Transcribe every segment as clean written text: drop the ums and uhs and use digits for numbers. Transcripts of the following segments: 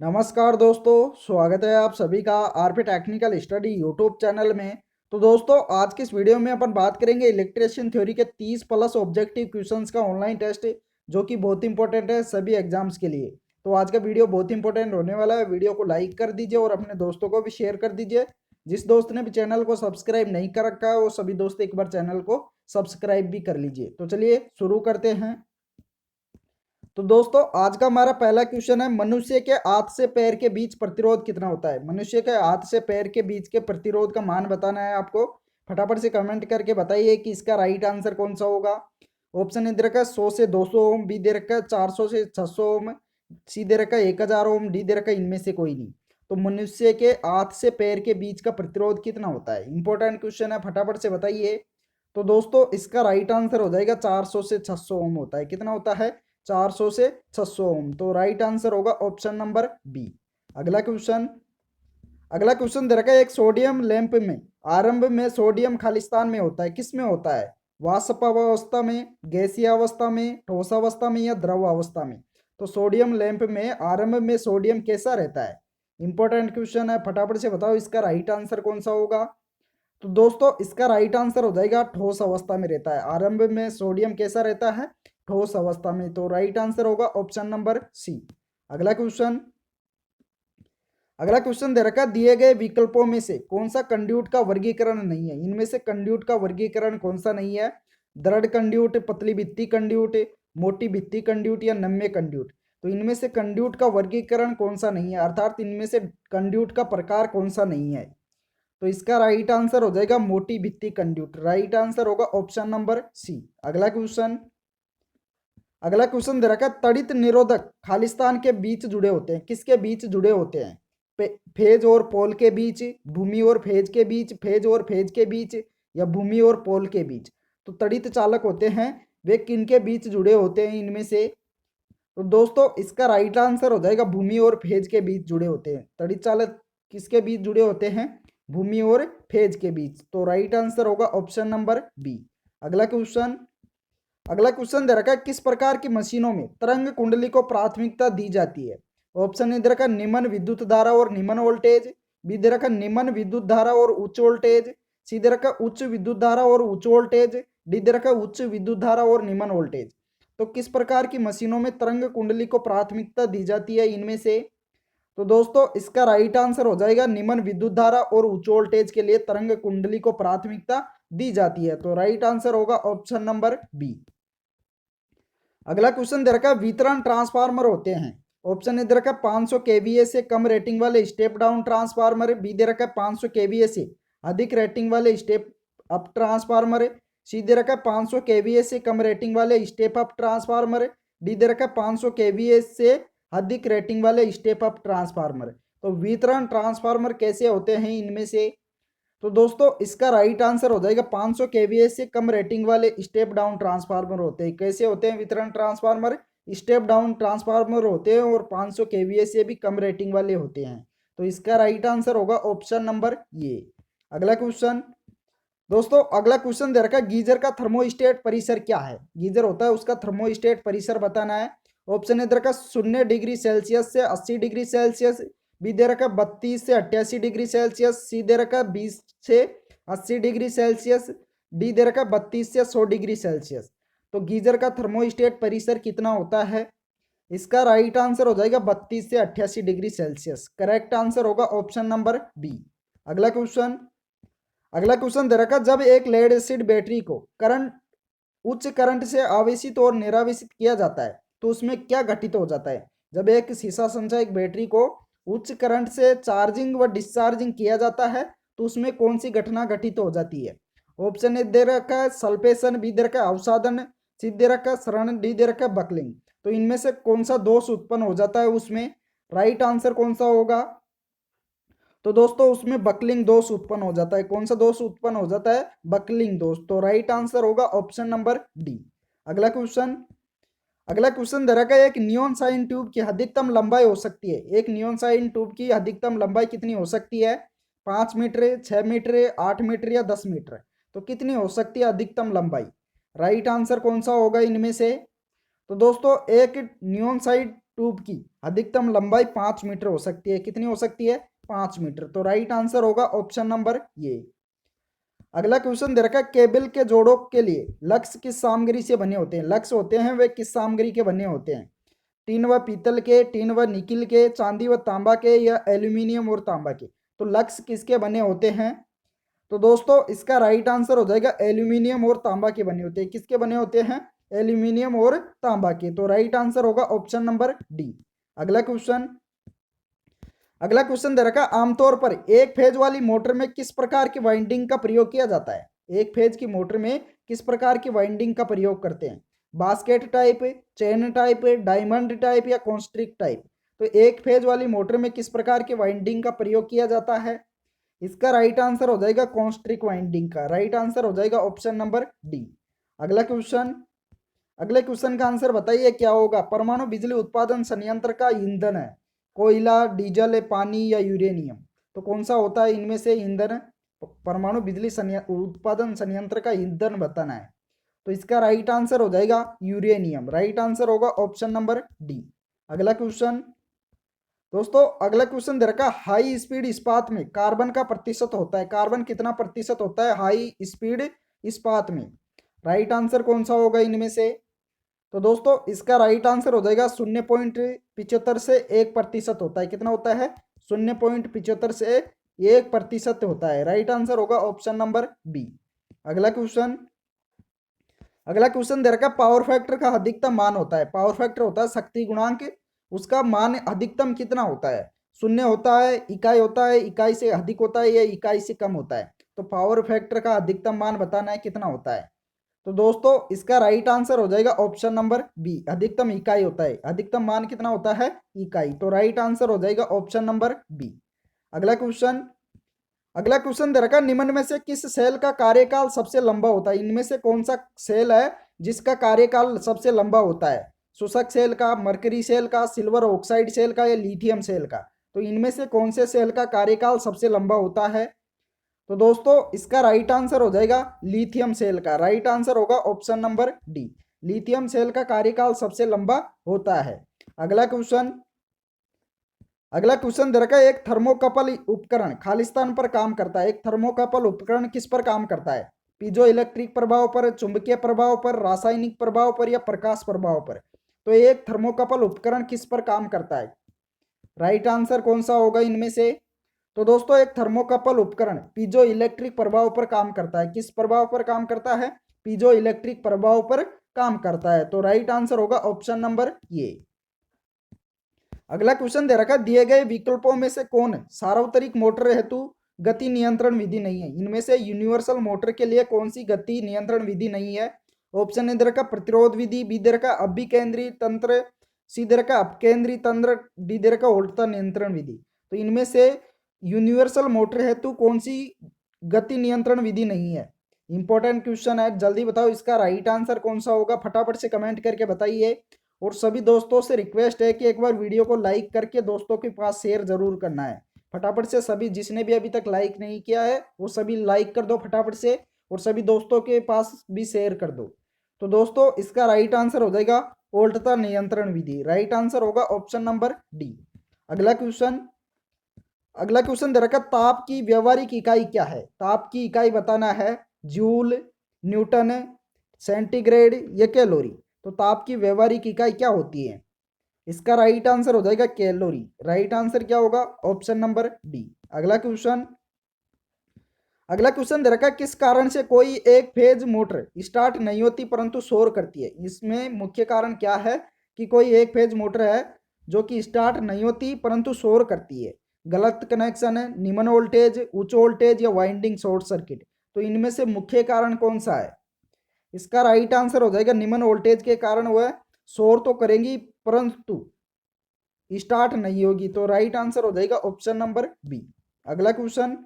नमस्कार दोस्तों, स्वागत है आप सभी का RP technical study YouTube channel में। तो दोस्तों, आज की इस वीडियो में अपन बात करेंगे इलेक्ट्रिशियन थ्योरी के 30 प्लस ऑब्जेक्टिव क्वेश्चंस का ऑनलाइन टेस्ट, जो कि बहुत इंपॉर्टेंट है सभी एग्जाम्स के लिए। तो आज का वीडियो बहुत इंपॉर्टेंट होने वाला है। वीडियो को लाइक कर दीजिए और अपने दोस्तों को भी शेयर कर दीजिए। जिस दोस्त ने भी चैनल को सब्सक्राइब नहीं कर रखा है वो सभी दोस्त एक बार चैनल को सब्सक्राइब भी कर लीजिए। तो चलिए शुरू करते हैं। तो दोस्तों, आज का हमारा पहला क्वेश्चन है, मनुष्य के हाथ से पैर के बीच प्रतिरोध कितना होता है। मनुष्य के हाथ से पैर के बीच के प्रतिरोध का मान बताना है आपको। फटाफट से कमेंट करके बताइए कि इसका राइट आंसर कौन सा होगा। ऑप्शन ए दे रखा है 100 से 200 ओम, बी दे रखा है 400 से 600 ओम, सी दे रखा है 1000 ओम, डी दे रखा है इनमें से कोई नहीं। तो मनुष्य के हाथ से पैर के बीच का प्रतिरोध कितना होता है, इंपॉर्टेंट क्वेश्चन है, फटाफट से बताइए। तो दोस्तों, इसका राइट आंसर हो जाएगा 400 से 600 ओम होता है। कितना होता है? 400 से 600 ओम। तो राइट आंसर होगा ऑप्शन नंबर बी। अगला क्वेश्चन अगला क्वेश्चन दे रखा है, एक सोडियम लैंप में आरंभ में सोडियम खालिस्तान में होता है, किस में होता है? वाष्प अवस्था में, गैसीय अवस्था में, ठोस अवस्था में या द्रव अवस्था में? तो सोडियम लैंप में आरंभ में सोडियम कैसा रहता है? इंपॉर्टेंट क्वेश्चन है, फटाफट से बताओ इसका राइट आंसर कौन सा होगा। तो दोस्तों, इसका राइट आंसर हो जाएगा ठोस अवस्था में रहता है। आरंभ में सोडियम कैसा रहता है? ठोस अवस्था में। तो राइट आंसर होगा ऑप्शन नंबर सी। अगला क्वेश्चन अगला क्वेश्चन दे रखा है, दिए गए विकल्पों में से कौन सा कंड्यूट का वर्गीकरण नहीं है। इनमें से कंड्यूट का वर्गीकरण कौन सा नहीं है? दृढ़ कंड्यूट, पतली भित्ति कंड्यूट, मोटी भित्ति कंड्यूट या नम्य कंड्यूट? तो इनमें से कंड्यूट का वर्गीकरण कौन सा नहीं है, अर्थात इनमें से कंड्यूट का प्रकार कौन सा नहीं है? तो इसका राइट आंसर हो जाएगा मोटी भित्ति कंड्यूट। राइट आंसर होगा ऑप्शन नंबर सी। अगला क्वेश्चन दे रखा है, तड़ित निरोधक खालिस्तान के बीच जुड़े होते हैं, किसके बीच जुड़े होते हैं? फेज और पोल के बीच, भूमि और फेज के बीच, फेज और फेज के बीच या भूमि और पोल के बीच? तो तड़ित चालक होते हैं वे किनके बीच जुड़े होते हैं इनमें से? तो दोस्तों, इसका राइट आंसर हो जाएगा भूमि और फेज के बीच जुड़े होते हैं। तड़ित चालक किसके बीच जुड़े होते हैं? भूमि और फेज के बीच। तो राइट आंसर होगा ऑप्शन नंबर बी। अगला क्वेश्चन अगला क्वेश्चन दे रखा है, किस प्रकार की मशीनों में तरंग कुंडली को प्राथमिकता दी जाती है? ऑप्शन ए दे रखा है निम्न विद्युत धारा और निम्न वोल्टेज, बी दे रखा है निम्न विद्युत धारा और उच्च वोल्टेज, सी दे रखा है उच्च विद्युत धारा और उच्च वोल्टेज, डी दे रखा है उच्च विद्युत धारा और निम्न वोल्टेज। तो किस प्रकार की मशीनों में तरंग कुंडली को प्राथमिकता दी जाती है इनमें से? तो दोस्तों, इसका राइट आंसर हो जाएगा निम्न विद्युत धारा और उच्च वोल्टेज के लिए तरंग कुंडली को प्राथमिकता दी जाती है। तो राइट आंसर होगा ऑप्शन नंबर बी। अगला क्वेश्चन दे रखा है, वितरण ट्रांसफार्मर होते हैं। ऑप्शन ए दे रखा है 500 केवीए से कम रेटिंग वाले स्टेप डाउन ट्रांसफार्मर, बी दे रखा है 500 केवीए से अधिक रेटिंग वाले स्टेप अप ट्रांसफार्मर, सी दे रखा है 500 केवीए से कम रेटिंग वाले स्टेप अप ट्रांसफार्मर, डी दे रखा है 500 केवीए से अधिक रेटिंग वाले स्टेप अप ट्रांसफार्मर। तो वितरण ट्रांसफार्मर कैसे होते हैं इनमें से? तो दोस्तों, इसका राइट आंसर हो जाएगा 500 केवीए से कम रेटिंग वाले स्टेप डाउन ट्रांसफार्मर होते हैं। कैसे होते हैं वितरण ट्रांसफार्मर? स्टेप डाउन ट्रांसफार्मर होते हैं और 500 केवीए से भी कम रेटिंग वाले होते हैं। तो इसका राइट आंसर होगा ऑप्शन नंबर ये। अगला क्वेश्चन दोस्तों, अगला क्वेश्चन दे रखा है, गीजर का थर्मोस्टेट परिसर क्या है? गीजर होता है, उसका थर्मोस्टेट परिसर बताना है। ऑप्शन ए दे रखा 0 डिग्री सेल्सियस से 80 डिग्री सेल्सियस, बी दे रखा 32 से 88 डिग्री सेल्सियस, सी दे रखा 20 से 80 डिग्री सेल्सियस, डी दे रखा 32 से 100 डिग्री सेल्सियस। तो गीजर का थर्मोस्टेट परिसर कितना होता है? इसका राइट आंसर हो जाएगा 32 से 88 डिग्री सेल्सियस। करेक्ट आंसर होगा ऑप्शन नंबर बी। अगला क्वेश्चन अगला क्वेश्चन दे रखा, जब एक लेड एसिड बैटरी को करंट उच्च करंट से आवेशित और निरावेशित किया जाता है तो उसमें क्या घटित हो जाता है? जब एक शीशा संचायक बैटरी को उच्च करंट से चार्जिंग व डिस्चार्जिंग किया जाता है तो उसमें कौन सी घटना घटित हो जाती है? ऑप्शन ए दे रखा है सल्फेशन, बी दे रखा है अवसादन, सी दे रखा है शरण, डी दे रखा है बकलिंग। तो इनमें से कौन सा दोष उत्पन्न हो जाता है उसमें? राइट आंसर कौन सा होगा? तो दोस्तों, उसमें बकलिंग दोष उत्पन्न हो जाता है। कौन सा दोष उत्पन्न हो जाता है? बकलिंग दोष। तो राइट आंसर होगा ऑप्शन नंबर डी। अगला क्वेश्चन अगला क्वेश्चन दे रखा है, एक नियॉन साइन ट्यूब की अधिकतम लंबाई हो सकती है। एक नियॉन साइन ट्यूब की अधिकतम लंबाई कितनी हो सकती है? 5 मीटर, 6 मीटर, 8 मीटर या 10 मीटर? तो कितनी हो सकती है अधिकतम लंबाई? राइट आंसर कौन सा होगा इनमें से? तो दोस्तों, एक नियॉन साइन ट्यूब की अधिकतम लंबाई 5 मीटर हो सकती है। कितनी हो सकती है? 5 मीटर। तो राइट आंसर होगा ऑप्शन नंबर ये। अगला क्वेश्चन दे रखा है, केबल के जोड़ों के लिए लक्स किस सामग्री से बने होते हैं? लक्स होते हैं वे किस सामग्री के बने होते हैं? टीन व पीतल के, टीन व निकिल के, चांदी व तांबा के, या एल्यूमिनियम और तांबा के? तो लक्स किसके बने होते हैं? तो दोस्तों इसका राइट आंसर हो जाएगा एल्यूमिनियम और तांबा के बने होते हैं। किसके बने होते हैं? एल्यूमिनियम और तांबा के। तो राइट आंसर होगा ऑप्शन नंबर डी। अगला क्वेश्चन, अगला क्वेश्चन दे रखा, आमतौर पर एक फेज वाली मोटर में किस प्रकार की वाइंडिंग का प्रयोग किया जाता है? एक फेज की मोटर में किस प्रकार की वाइंडिंग का प्रयोग करते हैं? Basket type, chain type, diamond type, या कॉन्स्ट्रिक्ट टाइप? तो एक फेज वाली मोटर में किस प्रकार की वाइंडिंग का प्रयोग किया जाता है? इसका राइट आंसर हो जाएगा कॉन्स्ट्रिक्ट वाइंडिंग का। राइट आंसर हो जाएगा ऑप्शन नंबर डी। अगला क्वेश्चन, अगले क्वेश्चन का आंसर बताइए क्या होगा? परमाणु बिजली उत्पादन संयंत्र का ईंधन है कोयला, डीजल, पानी, या यूरेनियम? तो कौन सा होता है इनमें से ईंधन? परमाणु बिजली उत्पादन संयंत्र का ईंधन बताना है। तो इसका राइट आंसर हो जाएगा यूरेनियम। राइट आंसर होगा ऑप्शन नंबर डी। अगला क्वेश्चन, दोस्तों अगला क्वेश्चन दे रखा, हाई स्पीड इस्पात में कार्बन का प्रतिशत होता है? कार्बन कितना प्रतिशत होता है हाई स्पीड इस्पात में? राइट आंसर कौन सा होगा इनमें से? तो दोस्तों इसका राइट आंसर हो जाएगा 0.75 से 1% होता है। कितना होता है? 0.75 से 1% होता है। राइट आंसर होगा ऑप्शन नंबर बी। अगला क्वेश्चन, अगला क्वेश्चन दे रखा, पावर फैक्टर का अधिकतम मान होता है? पावर फैक्टर होता है शक्ति गुणांक, उसका मान अधिकतम कितना होता है? 0 होता है, इकाई होता है, इकाई से अधिक होता है, या इकाई से कम होता है? तो पावर फैक्टर का अधिकतम मान बताना है कितना होता है। तो दोस्तों इसका राइट आंसर हो जाएगा ऑप्शन नंबर बी, अधिकतम इकाई होता है। अधिकतम मान कितना होता है? इकाई। तो राइट आंसर हो जाएगा ऑप्शन नंबर बी। अगला क्वेश्चन, अगला क्वेश्चन दे रखा, निम्न में से किस सेल का कार्यकाल सबसे लंबा होता है? इनमें से कौन सा सेल है जिसका कार्यकाल सबसे लंबा होता है? शोषक सेल का, मरकरी सेल का, सिल्वर ऑक्साइड सेल का, या लिथियम सेल का? तो इनमें से कौन से सेल का कार्यकाल सबसे लंबा होता है? तो दोस्तों इसका राइट आंसर हो जाएगा लिथियम सेल का। राइट आंसर होगा option number D, lithium cell का कार्यकाल सबसे लंबा होता है। अगला क्वेश्चन, अगला क्वेश्चन दे रखा है, एक थर्मोकपल उपकरण खालिस्तान पर काम करता है। एक थर्मोकपल उपकरण किस पर काम करता है? पीजो इलेक्ट्रिक प्रभाव पर, चुंबकीय प्रभाव पर, रासायनिक प्रभाव पर, या प्रकाश प्रभाव पर? तो एक थर्मोकपल उपकरण किस पर काम करता है? राइट आंसर कौन सा होगा इनमें से? तो दोस्तों एक थर्मोकपल उपकरण पीजो इलेक्ट्रिक प्रभाव पर काम करता है। किस प्रभाव पर काम करता है? पीजो इलेक्ट्रिक प्रभाव पर काम करता है। तो राइट आंसर होगा ऑप्शन नंबर ये। अगला क्वेश्चन दे रखा, दिए गए विकल्पों में से कौन सार्वत्रिक मोटर हेतु गति नियंत्रण विधि नहीं है? इनमें से यूनिवर्सल मोटर के लिए कौन सी गति नियंत्रण विधि नहीं है? ऑप्शन ए दे रखा प्रतिरोध विधि, बी दे रखा अभिकेंद्री तंत्र, सी दे रखा अपकेंद्री तंत्र, डी दे रखा उल्टा नियंत्रण विधि। तो इनमें से यूनिवर्सल मोटर हेतु कौन सी गति नियंत्रण विधि नहीं है? इंपॉर्टेंट क्वेश्चन है, जल्दी बताओ इसका राइट आंसर कौन सा होगा? फटाफट से कमेंट करके बताइए। और सभी दोस्तों से रिक्वेस्ट है कि एक बार वीडियो को लाइक करके दोस्तों के पास शेयर जरूर करना है। फटाफट से सभी, जिसने भी अभी तक लाइक नहीं किया है वो सभी लाइक कर दो फटाफट से, और सभी दोस्तों के पास भी शेयर कर दो। तो दोस्तों इसका राइट आंसर हो जाएगा उल्टा नियंत्रण विधि। राइट आंसर होगा ऑप्शन नंबर डी। अगला क्वेश्चन, अगला क्वेश्चन दे रखा, ताप की व्यवहारिक इकाई क्या है? ताप की इकाई बताना है, जूल, न्यूटन, सेंटीग्रेड, या कैलोरी? तो ताप की व्यवहारिक इकाई क्या होती है? इसका राइट आंसर हो जाएगा कैलोरी। राइट आंसर क्या होगा? Option number D. अगला क्वेश्चन, अगला क्वेश्चन दे रखा, किस कारण से कोई एक फेज मोटर स्टार्ट नहीं होती परंतु शोर करती है? इसमें मुख्य कारण क्या है कि कोई एक फेज मोटर है जो कि स्टार्ट नहीं होती परंतु शोर करती है? गलत कनेक्शन है, निम्न वोल्टेज, उच्च वोल्टेज, या वाइंडिंग शॉर्ट सर्किट? तो इनमें से मुख्य कारण कौन सा है? इसका राइट आंसर हो जाएगा निम्न वोल्टेज के कारण वह शोर तो करेंगी परंतु स्टार्ट नहीं होगी। तो राइट आंसर हो जाएगा ऑप्शन नंबर बी। अगला क्वेश्चन,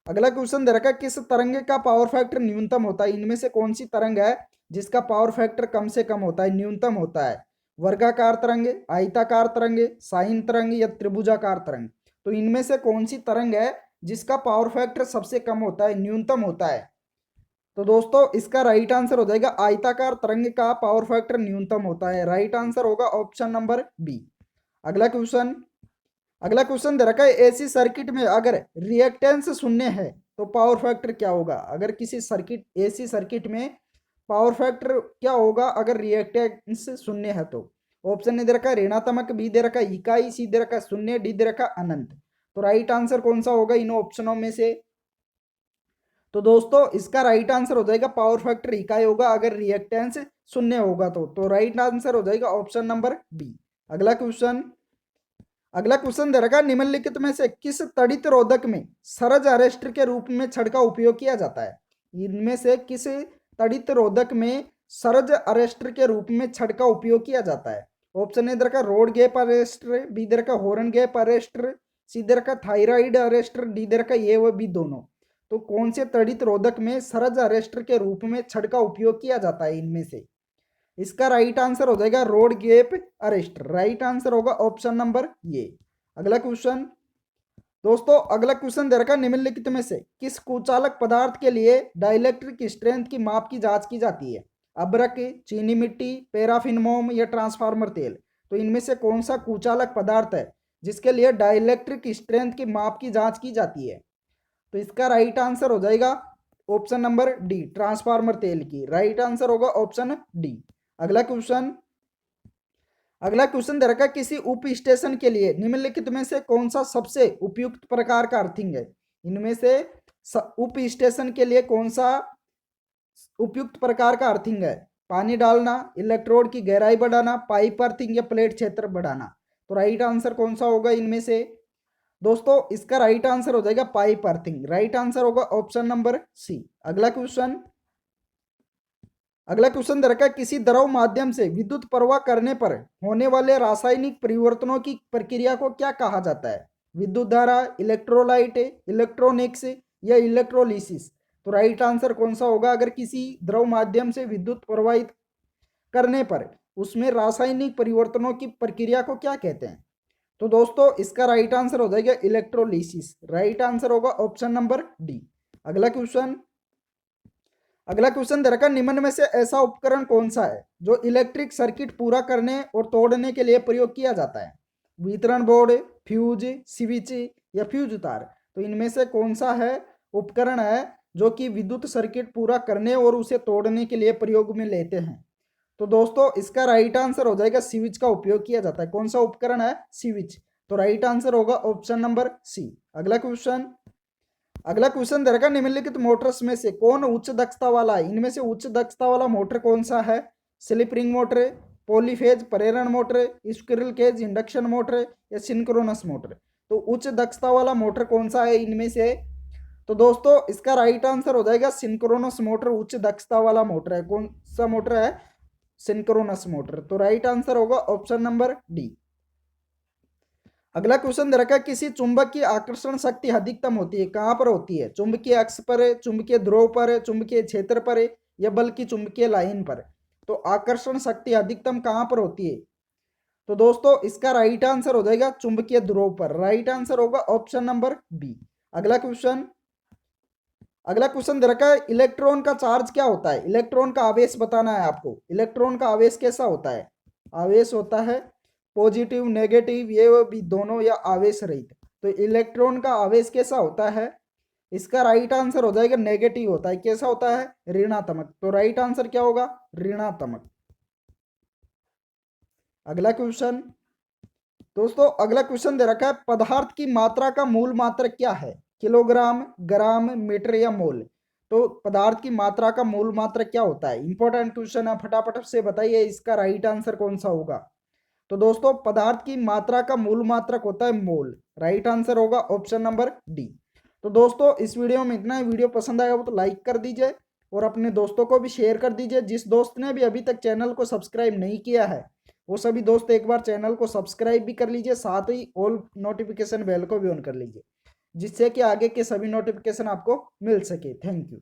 अगला क्वेश्चन दे रखा है, किस तरंग का पावर फैक्टर न्यूनतम होता है? इनमें से कौन सी तरंग है जिसका पावर फैक्टर कम से कम होता है, न्यूनतम होता है? वर्गाकार तरंग, आयताकार तरंग, साइन तरंग, या त्रिभुजाकार तरंग? तो इनमें से कौन सी तरंग है जिसका पावर फैक्टर सबसे कम होता है, न्यूनतम होता है? तो दोस्तों इसका राइट आंसर हो जाएगा आयताकार तरंग का पावर फैक्टर न्यूनतम होता है। राइट आंसर होगा ऑप्शन नंबर बी। अगला क्वेश्चन, अगला क्वेश्चन दे रखा है एसी सर्किट में अगर रिएक्टेंस शून्य है तो पावर फैक्टर क्या होगा। अगर किसी सर्किट एसी सर्किट में पावर फैक्टर क्या होगा अगर रिएक्टेंस शून्य है तो। ऑप्शन ने दे रखा है ऋणात्मक, बी दे रखा है इकाई, सी दे रखा है शून्य, डी दे रखा है अनंत। तो राइट आंसर कौन सा होगा इन ऑप्शनों में से। तो दोस्तों इसका राइट आंसर हो जाएगा पावर फैक्टर इकाई होगा अगर रिएक्टेंस शून्य होगा तो राइट आंसर हो जाएगा ऑप्शन नंबर बी। अगला क्वेश्चन, अगला क्वेश्चन दे रखा है निम्नलिखित में से किस तड़ित रोधक में सरज अरेस्टर के रूप में छड़ का उपयोग किया जाता है। इनमें से किस तड़ित रोधक में सरज अरेस्टर के रूप में छड़ का उपयोग किया जाता है। ऑप्शन ए दे रखा रोड गैप अरेस्टर, बी दे रखा हॉर्न गैप अरेस्टर, सी दे रखा थायराइड अरेस्टर, डी दे रखा ये व बी दोनों। तो कौन से तड़ित रोधक में सरज अरेस्टर के रूप में छड़ का उपयोग किया जाता है इनमें से। इसका राइट आंसर हो जाएगा road gap arrester. Right answer होगा ऑप्शन नंबर ये। अगला क्वेश्चन, दोस्तों अगला क्वेश्चन दे रखा निम्नलिखित में से किस कुचालक पदार्थ के लिए डाइलेक्ट्रिक स्ट्रेंथ की माप की जांच की जाती है। अब्रक, चीनी मिट्टी, पैराफिन मोम या ट्रांसफार्मर तेल। तो इनमें से कौन सा कुचालक पदार्थ है जिसके लिए डाइलेक्ट्रिक स्ट्रेंथ की माप की जांच की जाती है। तो इसका राइट आंसर हो जाएगा ऑप्शन नंबर डी, ट्रांसफार्मर तेल की। राइट आंसर होगा ऑप्शन डी। अगला क्वेश्चन, अगला क्वेश्चन दे रखा है किसी उप स्टेशन के लिए निम्नलिखित में से कौन सा सबसे उपयुक्त प्रकार का अर्थिंग है। इनमें से उप स्टेशन के लिए कौन सा उपयुक्त प्रकार का अर्थिंग है। पानी डालना, इलेक्ट्रोड की गहराई बढ़ाना, पाइप अर्थिंग या प्लेट क्षेत्र बढ़ाना। तो राइट आंसर कौन सा होगा इनमें से। दोस्तों इसका राइट आंसर हो जाएगा पाइप अर्थिंग। राइट आंसर होगा ऑप्शन नंबर सी। अगला क्वेश्चन, अगला क्वेश्चन दे रखा है किसी द्रव माध्यम से विद्युत प्रवाह करने पर होने वाले रासायनिक परिवर्तनों की प्रक्रिया को क्या कहा जाता है। विद्युत धारा, इलेक्ट्रोलाइट, इलेक्ट्रॉनिक्स या इलेक्ट्रोलिसिस। तो राइट आंसर कौन सा होगा अगर किसी द्रव माध्यम से विद्युत प्रवाहित करने पर उसमें रासायनिक परिवर्तनों की प्रक्रिया को क्या कहते हैं। तो दोस्तों इसका राइट आंसर हो जाएगा इलेक्ट्रोलिसिस। राइट आंसर होगा ऑप्शन नंबर डी। अगला क्वेश्चन, अगला क्वेश्चन दे रखा निम्न में से ऐसा उपकरण कौन सा है जो इलेक्ट्रिक सर्किट पूरा करने और तोड़ने के लिए प्रयोग किया जाता है। वितरण बोर्ड, फ्यूज, स्विच या फ्यूज तार। तो इनमें से कौन सा है उपकरण है जो कि विद्युत सर्किट पूरा करने और उसे तोड़ने के लिए प्रयोग में लेते हैं। तो दोस्तों इसका राइट आंसर हो जाएगा स्विच का उपयोग किया जाता है। कौन सा उपकरण है, स्विच। तो राइट आंसर होगा ऑप्शन नंबर सी। अगला क्वेश्चन, अगला क्वेश्चन दे रखा निम्नलिखित मोटर्स में से कौन उच्च दक्षता वाला है। इनमें से उच्च दक्षता वाला मोटर कौन सा है। स्लिप रिंग मोटर, पॉलीफेज प्रेरण motor, squirrel cage induction motor या सिंक्रोनस मोटर। तो उच्च दक्षता वाला मोटर कौन सा है इनमें से। तो दोस्तों इसका राइट आंसर हो जाएगा सिंक्रोनस मोटर। उच्च दक्षता वाला मोटर है, कौन सा मोटर है, सिंक्रोनस मोटर। तो राइट आंसर होगा ऑप्शन नंबर डी। अगला क्वेश्चन दे रखा है किसी चुंबक की आकर्षण शक्ति अधिकतम होती है कहां पर होती है। चुंबकीय अक्ष पर, चुंबकीय ध्रुव पर, चुंबकीय क्षेत्र पर या बल की चुंबकीय लाइन पर। तो आकर्षण शक्ति अधिकतम कहां पर होती है। तो दोस्तों इसका राइट आंसर हो जाएगा चुंबकीय ध्रुव पर। राइट आंसर होगा ऑप्शन नंबर बी। अगला क्वेश्चन, अगला क्वेश्चन दे रखा है इलेक्ट्रॉन का चार्ज क्या होता है। इलेक्ट्रॉन का आवेश बताना है आपको। इलेक्ट्रॉन का आवेश कैसा होता है। आवेश होता है पॉजिटिव, नेगेटिव, ये भी दोनों या आवेश रहित। तो इलेक्ट्रॉन का आवेश कैसा होता है। इसका राइट आंसर हो जाएगा नेगेटिव होता है। कैसा होता है, ऋणात्मक। तो राइट आंसर क्या होगा, ऋणात्मक। अगला क्वेश्चन, दोस्तों अगला क्वेश्चन दे रखा है पदार्थ की मात्रा का मूल मात्रक क्या है। किलोग्राम, ग्राम, मीटर या मोल। तो पदार्थ की मात्रा का मूल मात्रक क्या होता है। इंपॉर्टेंट क्वेश्चन है, फटाफट से बताइए इसका राइट आंसर कौन सा होगा। तो दोस्तों पदार्थ की मात्रा का मूल मात्रक होता है मोल। राइट आंसर होगा ऑप्शन नंबर डी। तो दोस्तों इस वीडियो में इतना ही। वीडियो पसंद आया हो तो लाइक कर दीजिए और अपने दोस्तों को भी शेयर कर दीजिए। जिस दोस्त ने भी अभी तक चैनल को सब्सक्राइब नहीं किया है वो सभी दोस्त एक बार चैनल को सब्सक्राइब भी कर लीजिए, साथ ही ऑल नोटिफिकेशन बेल को भी ऑन कर लीजिए जिससे कि आगे के सभी नोटिफिकेशन आपको मिल सके। Thank you.